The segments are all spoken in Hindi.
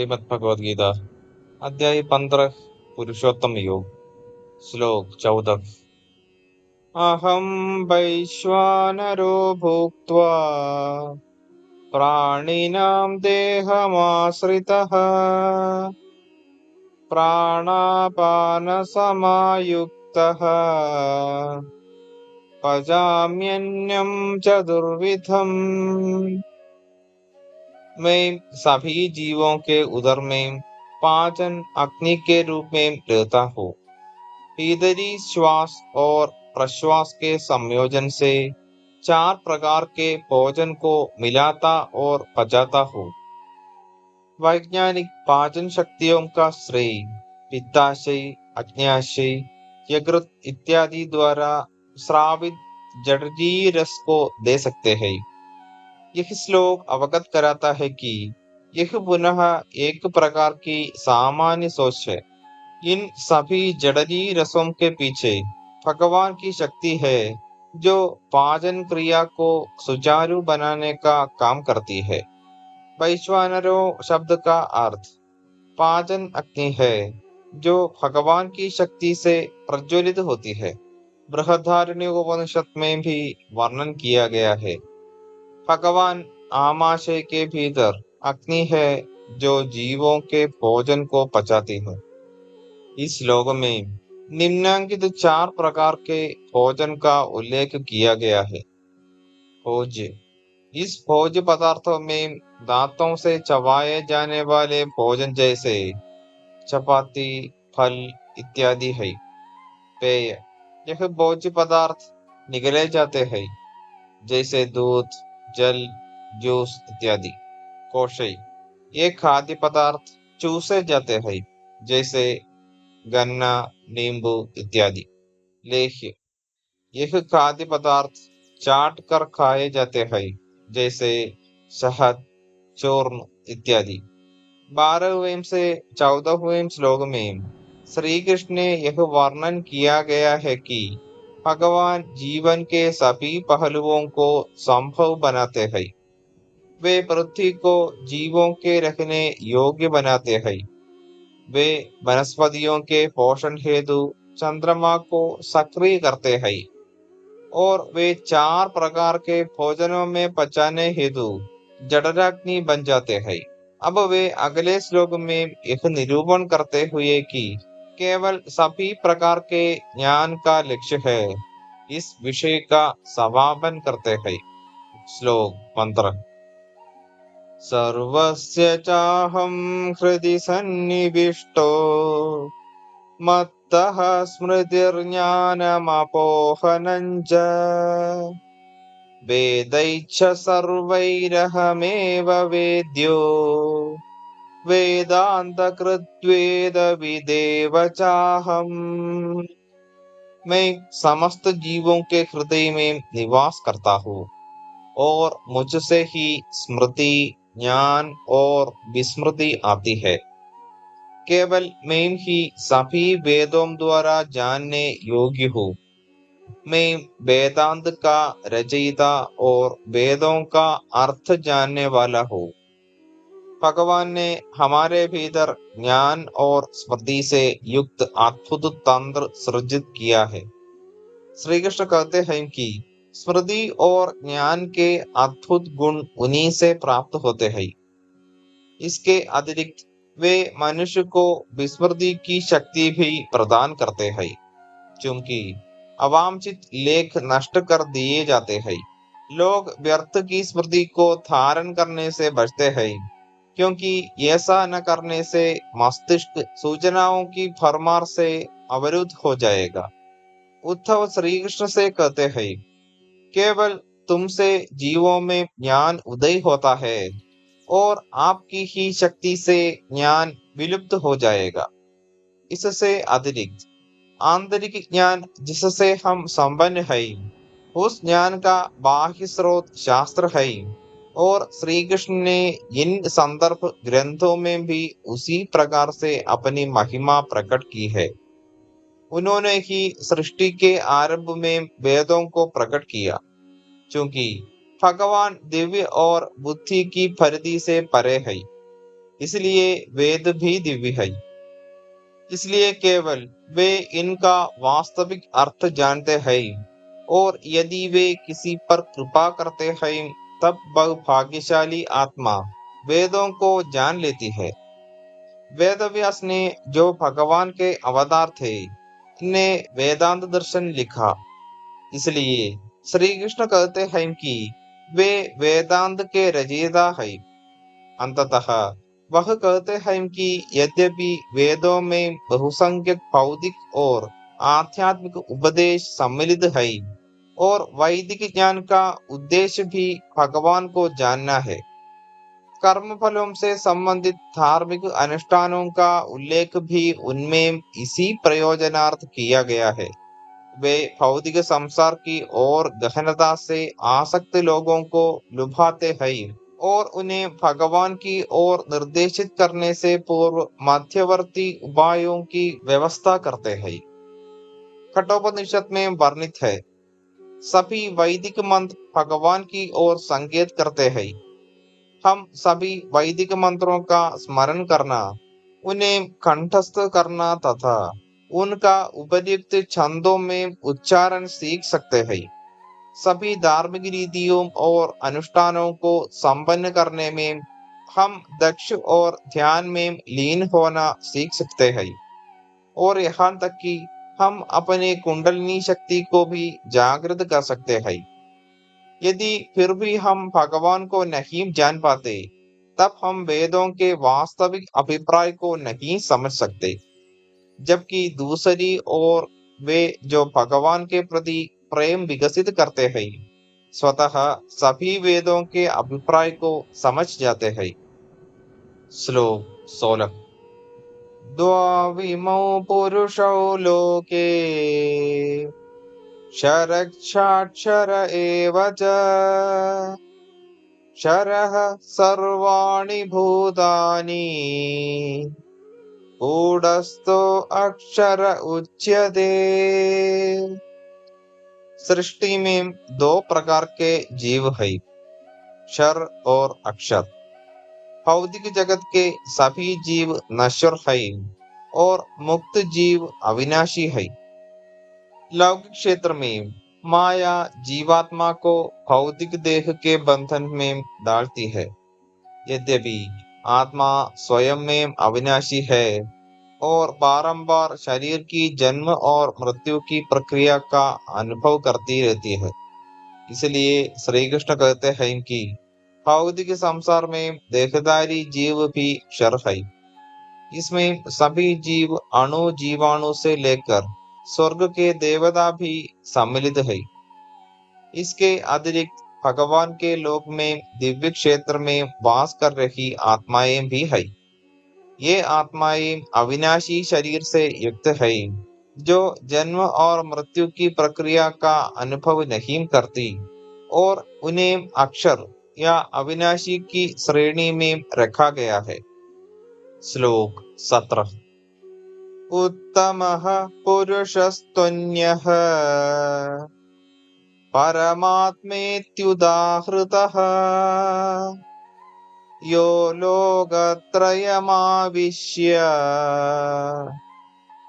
श्रीमद् भगवद गीता अध्याय 15 पुरुषोत्तम योग श्लोक 14 अहं वैश्वानरो भुक्त्वा प्राणिनां देहमाश्रितः प्राणापानसमायुक्तः पचाम्यन्नं चतुर्विधम्। मैं सभी जीवों के उदर में पाचन अग्नि के रूप में रहता हूँ। भीतरी श्वास और प्रश्वास के संयोजन से 4 प्रकार के भोजन को मिलाता और पचाता हूँ। वैज्ञानिक पाचन शक्तियों का श्रेय पित्ताशय, अग्न्याशय, यकृत इत्यादि द्वारा स्रावित जठरीय रस को दे सकते हैं। यह श्लोक अवगत कराता है कि यह पुनः एक प्रकार की सामान्य सोच है। इन सभी जठरीय रसों के पीछे भगवान की शक्ति है जो पाचन क्रिया को सुचारू बनाने का काम करती है। वैश्वानरो शब्द का अर्थ पाचन अग्नि है जो भगवान की शक्ति से प्रज्वलित होती है। बृहदारण्यकोपनिषद में भी वर्णन किया गया है। भगवान आमाशय के भीतर अग्नि है जो जीवों के भोजन को पचाती है। इस श्लोक में निम्नांकित 4 प्रकार के भोजन का उल्लेख किया गया है। भोज्य, इस भोज्य पदार्थों में दांतों से चबाए जाने वाले भोजन जैसे चपाती, फल इत्यादि है। पेय, यह भोज्य पदार्थ निगले जाते हैं जैसे दूध, जल, जूस इत्यादि। कोशय, ये खाद्य पदार्थ चूसे जाते हैं जैसे गन्ना, नींबू इत्यादि। लेह्य, यह खाद्य पदार्थ चाट कर खाए जाते हैं जैसे शहद, चूर्ण इत्यादि। 12वें से 14वें श्लोक में श्री कृष्ण ने यह वर्णन किया गया है कि भगवान जीवन के सभी पहलुओं को संभव बनाते हैं। वे पृथ्वी को जीवों के रहने योग्य बनाते हैं। वे वनस्पतियों के पोषण हेतु चंद्रमा को सक्रिय करते हैं और वे 4 प्रकार के भोजनों में पचाने हेतु जठराग्नि बन जाते हैं। अब वे अगले श्लोक में यह निरूपण करते हुए कि केवल सभी प्रकार के ज्ञान का लक्ष्य है, इस विषय का समापन करते हैं। श्लोक 15 सर्वस्य चाहं हृदि सन्निविष्टो मत्तः स्मृतिर्ज्ञानमपोहनं च वेदैश्च सर्वैरहमेव वेद्यो वेदान्तकृद्वेदविदेव चाहम्। मैं समस्त जीवों के हृदय में निवास करता हूँ और मुझसे ही स्मृति, ज्ञान और विस्मृति आती है। केवल मैं ही सभी वेदों द्वारा जानने योग्य हूँ। मैं वेदांत का रचयिता और वेदों का अर्थ जानने वाला हूँ। भगवान ने हमारे भीतर ज्ञान और स्मृति से युक्त अद्भुत तंत्र सृजित किया है। श्री कृष्ण कहते हैं कि स्मृति और ज्ञान के अद्भुत गुण उन्हीं से प्राप्त होते हैं। इसके अतिरिक्त वे मनुष्य को विस्मृति की शक्ति भी प्रदान करते हैं, क्योंकि अवांछित लेख नष्ट कर दिए जाते हैं। लोग व्यर्थ की स्मृति को धारण करने से बचते हैं, क्योंकि ऐसा न करने से मस्तिष्क सूचनाओं की भरमार से अवरुद्ध हो जाएगा। उद्धव श्री कृष्ण से कहते हैं, केवल तुमसे जीवों में ज्ञान उदय होता है और आपकी ही शक्ति से ज्ञान विलुप्त हो जाएगा। इससे अतिरिक्त आंतरिक ज्ञान जिससे हम संपन्न हैं, उस ज्ञान का बाह्य स्रोत शास्त्र है और श्री कृष्ण ने इन संदर्भ ग्रंथों में भी उसी प्रकार से अपनी महिमा प्रकट की है। उन्होंने ही सृष्टि के आरंभ में वेदों को प्रकट किया, क्योंकि भगवान दिव्य और बुद्धि की परिधि से परे है। इसलिए वेद भी दिव्य है। इसलिए केवल वे इनका वास्तविक अर्थ जानते हैं, और यदि वे किसी पर कृपा करते हैं तब वह भाग्यशाली आत्मा वेदों को जान लेती है। वेदव्यास ने, जो भगवान के अवतार थे, ने वेदांत दर्शन लिखा। इसलिए श्री कृष्ण कहते हैं कि वे वेदांत के रचयिता हैं। अंततः वह कहते हैं कि यद्यपि वेदों में बहुसंख्यक भौतिक और आध्यात्मिक उपदेश सम्मिलित है, और वैदिक ज्ञान का उद्देश्य भी भगवान को जानना है, कर्म फलों से संबंधित धार्मिक अनुष्ठानों का उल्लेख भी उनमें इसी प्रयोजनार्थ किया गया है। वे भौतिक संसार की ओर गहनता से आसक्त लोगों को लुभाते हैं, और उन्हें भगवान की ओर निर्देशित करने से पूर्व मध्यवर्ती उपायों की व्यवस्था करते हैं। कठोपनिषद में वर्णित है, सभी वैदिक मंत्र भगवान की ओर संकेत करते हैं। हम सभी वैदिक मंत्रों का स्मरण करना, उन्हें कंठस्थ करना तथा उनका उपयुक्त छंदों में उच्चारण सीख सकते हैं। सभी धार्मिक रीतियों और अनुष्ठानों को संपन्न करने में हम दक्ष और ध्यान में लीन होना सीख सकते हैं, और यहाँ तक कि हम अपने कुंडलिनी शक्ति को भी जागृत कर सकते हैं। यदि फिर भी हम भगवान को नहीं जान पाते, तब हम वेदों के वास्तविक अभिप्राय को नहीं समझ सकते। जबकि दूसरी ओर वे जो भगवान के प्रति प्रेम विकसित करते हैं, स्वतः सभी वेदों के अभिप्राय को समझ जाते हैं। श्लोक 16। द्वाविमौ पुरुषौ लोके क्षरक्षाक्षर एव च क्षरः सर्वाणि भूतानि गूढस्थो अक्षर उच्यते। सृष्टि में दो प्रकार के जीव है, क्षर और अक्षर। भौतिक जगत के सभी जीव नश्वर है, और मुक्त जीव अविनाशी है। लौकिक क्षेत्र में माया जीवात्मा को भौतिक देह के बंधन में डालती है। यद्यपि आत्मा स्वयं में अविनाशी है और बारंबार शरीर की जन्म और मृत्यु की प्रक्रिया का अनुभव करती रहती है। इसलिए श्री कृष्ण कहते हैं कि भौतिक संसार में देहधारी जीव भी क्षर है। इसमें सभी जीव अणु जीवाणु से लेकर स्वर्ग के देवता भी सम्मिलित है। इसके अतिरिक्त भगवान के लोक में दिव्य क्षेत्र में वास कर रही आत्माएं भी है। ये आत्माएं अविनाशी शरीर से युक्त है, जो जन्म और मृत्यु की प्रक्रिया का अनुभव नहीं करती, और उन्हें अक्षर या अविनाशी की श्रेणी में रखा गया है। श्लोक 17। उत्तमः पुरुषस्त्वन्यः परमात्मेत्युदाहृतः यो लोकत्रयमाविश्य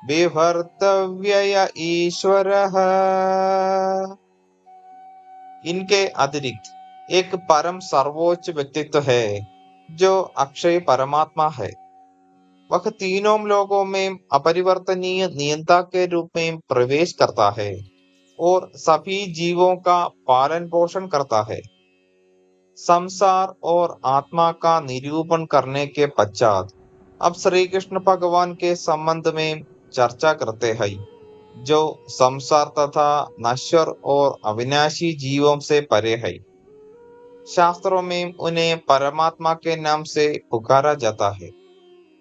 बिभर्तव्यय ईश्वरः। इनके अतिरिक्त एक परम सर्वोच्च व्यक्तित्व है, जो अक्षय परमात्मा है। वह तीनों लोकों में अपरिवर्तनीय नियंता के रूप में प्रवेश करता है, और सभी जीवों का पालन पोषण करता है। संसार और आत्मा का निरूपण करने के पश्चात अब श्री कृष्ण भगवान के संबंध में चर्चा करते हैं, जो संसार तथा नश्वर और अविनाशी जीवों से परे है। शास्त्रों में उन्हें परमात्मा के नाम से पुकारा जाता है,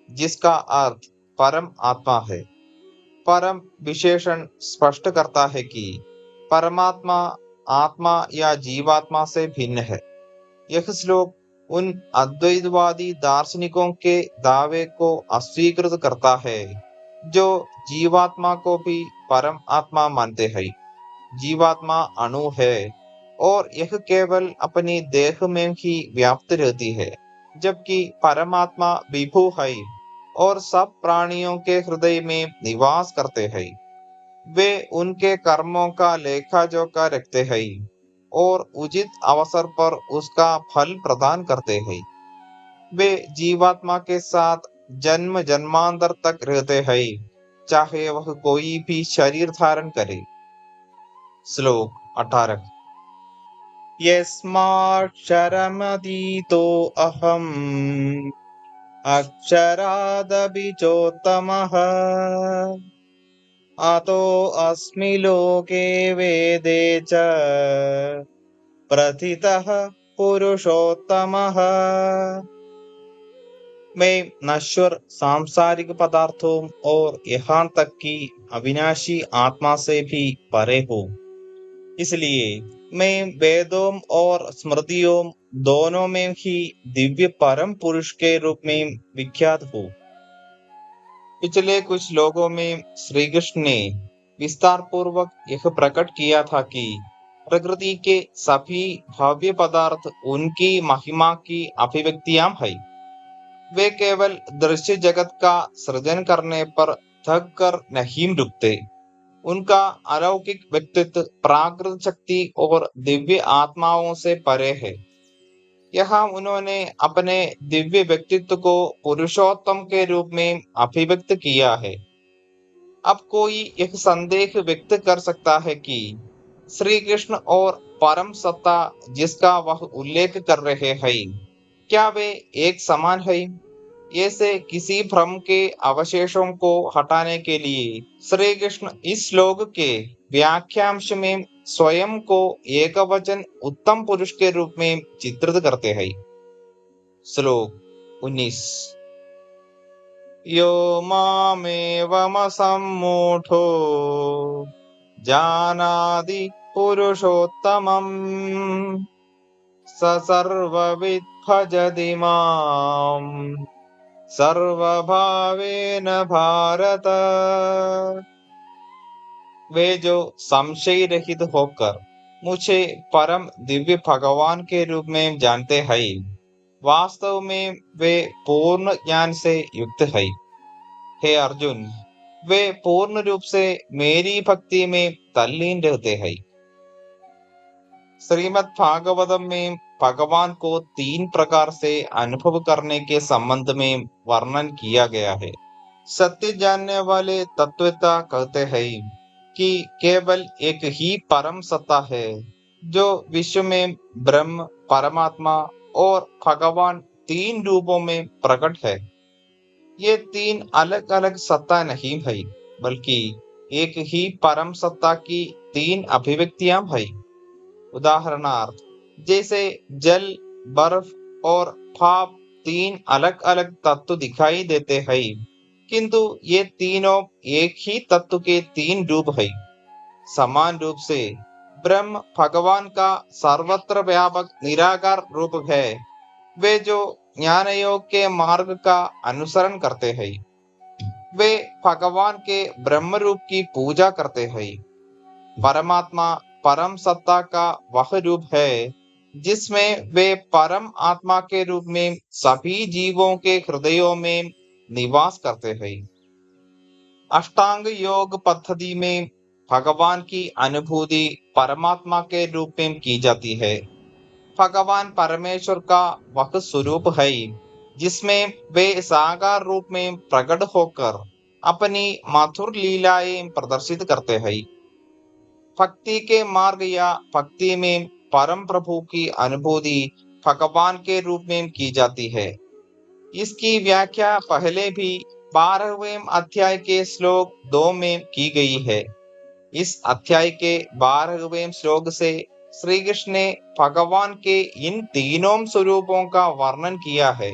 जिसका अर्थ परम आत्मा है। परम विशेषण स्पष्ट करता है कि परमात्मा आत्मा या जीवात्मा से भिन्न है। यह श्लोक उन अद्वैतवादी दार्शनिकों के दावे को अस्वीकृत करता है, जो जीवात्मा को भी परम आत्मा मानते हैं। जीवात्मा अणु है, और यह केवल अपनी देह में ही व्याप्त रहती है। जबकि परमात्मा विभु है और सब प्राणियों के हृदय में निवास करते हैं। वे उनके कर्मों का लेखा जोखा रखते हैं और उचित अवसर पर उसका फल प्रदान करते हैं। वे जीवात्मा के साथ जन्म जन्मांतर तक रहते हैं, चाहे वह कोई भी शरीर धारण करे। श्लोक 18। यस्माक्षरमतीतो अहम् अक्षरादपि चोत्तमः अतोऽस्मि लोके वेदे च प्रथितः पुरुषोत्तमः। मैं नश्वर सांसारिक पदार्थों और यहाँ तक कि अविनाशी आत्मा से भी परे हूँ, इसलिए मैं वेदों और स्मृतियों दोनों में ही दिव्य परम पुरुष के रूप में विख्यात हूँ। पिछले कुछ लोगों में श्री कृष्ण ने विस्तार पूर्वक यह प्रकट किया था कि प्रकृति के सभी भव्य पदार्थ उनकी महिमा की अभिव्यक्तियां हैं। वे केवल दृश्य जगत का सृजन करने पर थक कर नहीं रुकते। उनका अलौकिक व्यक्तित्व प्राकृत शक्ति और दिव्य आत्माओं से परे है। यहाँ उन्होंने अपने दिव्य व्यक्तित्व को पुरुषोत्तम के रूप में अभिव्यक्त किया है। अब कोई यह संदेह व्यक्त कर सकता है कि श्री कृष्ण और परम सत्ता जिसका वह उल्लेख कर रहे हैं, क्या वे एक समान है? ऐसे किसी भ्रम के अवशेषों को हटाने के लिए श्री कृष्ण इस श्लोक के व्याख्यांश में स्वयं को एकवचन उत्तम पुरुष के रूप में चित्रित करते हैं। श्लोक 19। यो मामेवमसम्मूढो जानाति पुरुषोत्तमम् स सर्वविद् भजति माम् सर्वभावेन भारत। वे जो संशय रहित होकर मुझे परम दिव्य भगवान के रूप में जानते हैं, वास्तव में वे पूर्ण ज्ञान से युक्त है। हे अर्जुन, वे पूर्ण रूप से मेरी भक्ति में तल्लीन रहते हैं। श्रीमद् भागवतम में भगवान को 3 प्रकार से अनुभव करने के संबंध में वर्णन किया गया है। सत्य जानने वाले तत्ववेत्ता कहते हैं कि केवल एक ही परम सत्ता है जो विश्व में ब्रह्म, परमात्मा और भगवान 3 रूपों में प्रकट है। ये 3 अलग अलग सत्ता नहीं है, बल्कि एक ही परम सत्ता की 3 अभिव्यक्तियां हैं। उदाहरणार्थ, जैसे जल, बर्फ और भाप 3 अलग अलग तत्व दिखाई देते हैं, किंतु ये तीनों एक ही तत्व के 3 रूप हैं। समान रूप से ब्रह्म भगवान का सर्वत्र व्यापक निराकार रूप है। वे जो ज्ञान योग के मार्ग का अनुसरण करते हैं, वे भगवान के ब्रह्म रूप की पूजा करते हैं। परमात्मा परम सत्ता का वह रूप है जिसमें वे परम आत्मा के रूप में सभी जीवों के हृदयों में निवास करते हैं। अष्टांग योग पद्धति में भगवान की अनुभूति परमात्मा के रूप में की जाती है। भगवान परमेश्वर का वह स्वरूप है जिसमें वे साकार रूप में प्रकट होकर अपनी मधुर लीलाएं प्रदर्शित करते हैं। भक्ति के मार्ग या भक्ति में परम प्रभु की अनुभूति भगवान के रूप में की जाती है। इसकी व्याख्या पहले भी 12वें अध्याय के श्लोक 2 में की गई है। इस अध्याय के 12वें श्लोक से श्री कृष्ण ने भगवान के इन तीनों स्वरूपों का वर्णन किया है।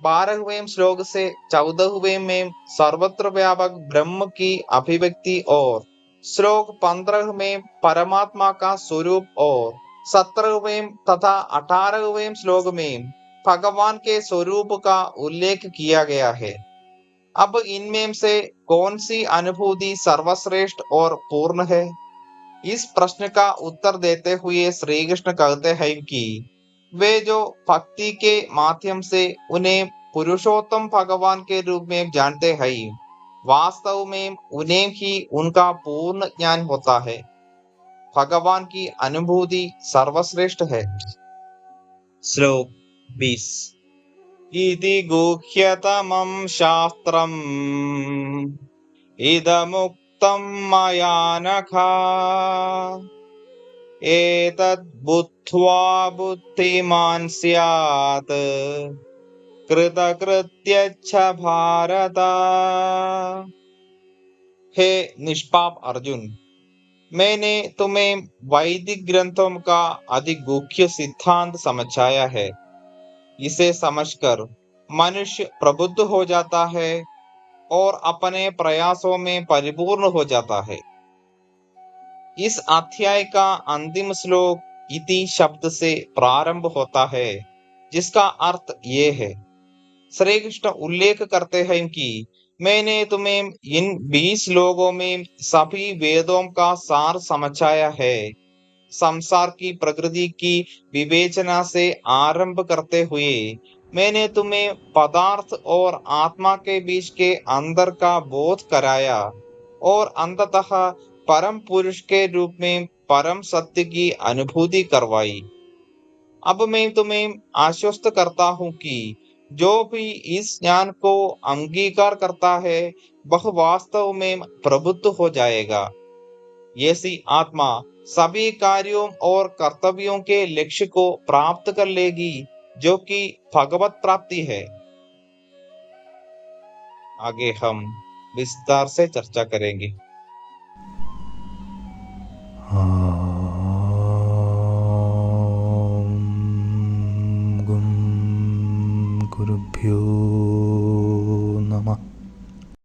12वें श्लोक से 14वें में सर्वत्र व्यापक ब्रह्म की अभिव्यक्ति और श्लोक 15 में परमात्मा का स्वरूप और 17वें तथा 18वें श्लोक में भगवान के स्वरूप का उल्लेख किया गया है। अब इनमें से कौन सी अनुभूति सर्वश्रेष्ठ और पूर्ण है? इस प्रश्न का उत्तर देते हुए श्री कृष्ण कहते हैं कि वे जो भक्ति के माध्यम से उन्हें पुरुषोत्तम भगवान के रूप में जानते हैं, वास्तव में उन्हें ही उनका पूर्ण ज्ञान होता है। भगवान की अनुभूति सर्वश्रेष्ठ है। श्लोक 20। इति गुह्यतमं शास्त्रम् इदमुक्तं मया नघा एतद्बुद्ध्वा बुद्धिमान् स्यात् कृतकृत्यश्च भारत। हे निष्पाप अर्जुन, मैंने तुम्हें वैदिक ग्रंथों का अति गुह्य सिद्धांत समझाया है। इसे समझकर मनुष्य प्रबुद्ध हो जाता है और अपने प्रयासों में परिपूर्ण हो जाता है। इस अध्याय का अंतिम श्लोक इति शब्द से प्रारंभ होता है, जिसका अर्थ ये है। श्री कृष्ण उल्लेख करते हैं कि मैंने तुम्हें इन 20 श्लोकों में सभी वेदों का सार समझाया है। संसार की प्रकृति की विवेचना से आरंभ करते हुए मैंने तुम्हें पदार्थ और आत्मा के बीच के अंतर का बोध कराया और अंततः परम पुरुष के रूप में परम सत्य की अनुभूति करवाई। अब मैं तुम्हें आश्वस्त करता हूँ कि जो भी इस ज्ञान को अंगीकार करता है वह वास्तव में प्रबुद्ध हो जाएगा। ऐसी आत्मा सभी कार्यों और कर्तव्यों के लक्ष्य को प्राप्त कर लेगी, जो कि भगवत प्राप्ति है। आगे हम विस्तार से चर्चा करेंगे। गुरुभ्यो नमः।